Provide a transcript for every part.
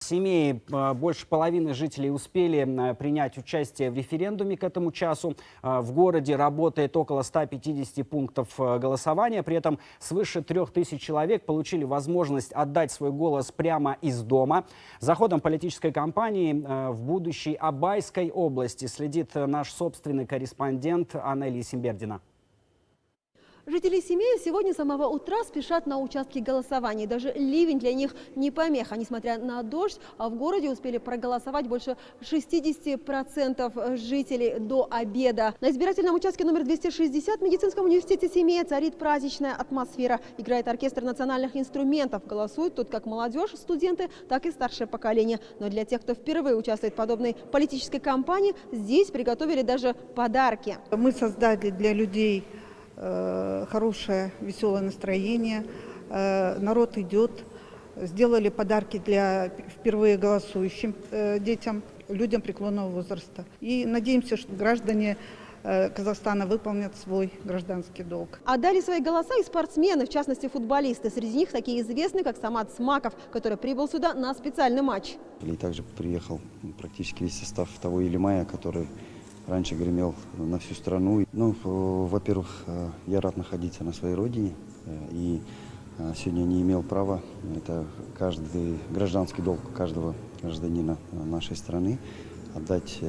Семей больше половины жителей успели принять участие в референдуме к этому часу. В городе работает около 150 пунктов голосования. При этом свыше 3000 человек получили возможность отдать свой голос прямо из дома. За ходом политической кампании в будущей Абайской области следит наш собственный корреспондент Анелия Симбердина. Жители Семея сегодня с самого утра спешат на участки голосования. Даже ливень для них не помеха. Несмотря на дождь, в городе успели проголосовать больше 60% жителей до обеда. На избирательном участке номер 260 в медицинском университете Семея царит праздничная атмосфера. Играет оркестр национальных инструментов. Голосуют тут как молодежь, студенты, так и старшее поколение. Но для тех, кто впервые участвует в подобной политической кампании, здесь приготовили даже подарки. Мы создали для людей хорошее, веселое настроение, народ идет, сделали подарки для впервые голосующим детям, людям преклонного возраста. И надеемся, что граждане Казахстана выполнят свой гражданский долг. Отдали свои голоса и спортсмены, в частности футболисты. Среди них такие известные, как Самат Смаков, который прибыл сюда на специальный матч. И также приехал практически весь состав того Илимая, который раньше гремел на всю страну. Ну, во-первых, я рад находиться на своей родине и сегодня не имел права, это каждый гражданский долг каждого гражданина нашей страны, отдать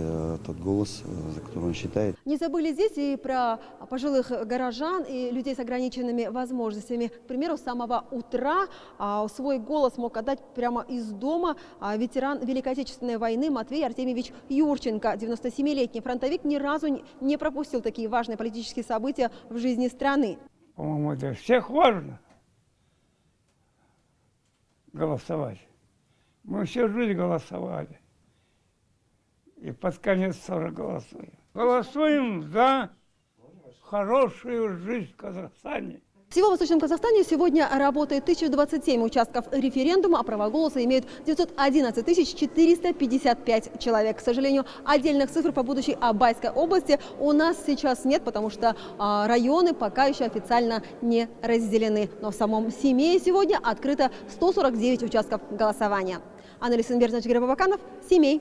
тот голос, за который он считает. Не забыли здесь и про пожилых горожан и людей с ограниченными возможностями. К примеру, с самого утра свой голос мог отдать прямо из дома ветеран Великой Отечественной войны Матвей Артемьевич Юрченко. 97-летний фронтовик ни разу не пропустил такие важные политические события в жизни страны. По-моему, для всех важно голосовать. Мы всю жизнь голосовали. И под конец тоже голосуем. Голосуем за хорошую жизнь в Казахстане. Всего в Восточном Казахстане сегодня работает 1027 участков референдума, а право голоса имеют 911 455 человек. К сожалению, отдельных цифр по будущей Абайской области у нас сейчас нет, потому что районы пока еще официально не разделены. Но в самом Семее сегодня открыто 149 участков голосования. Анелия Симбердина, Семей.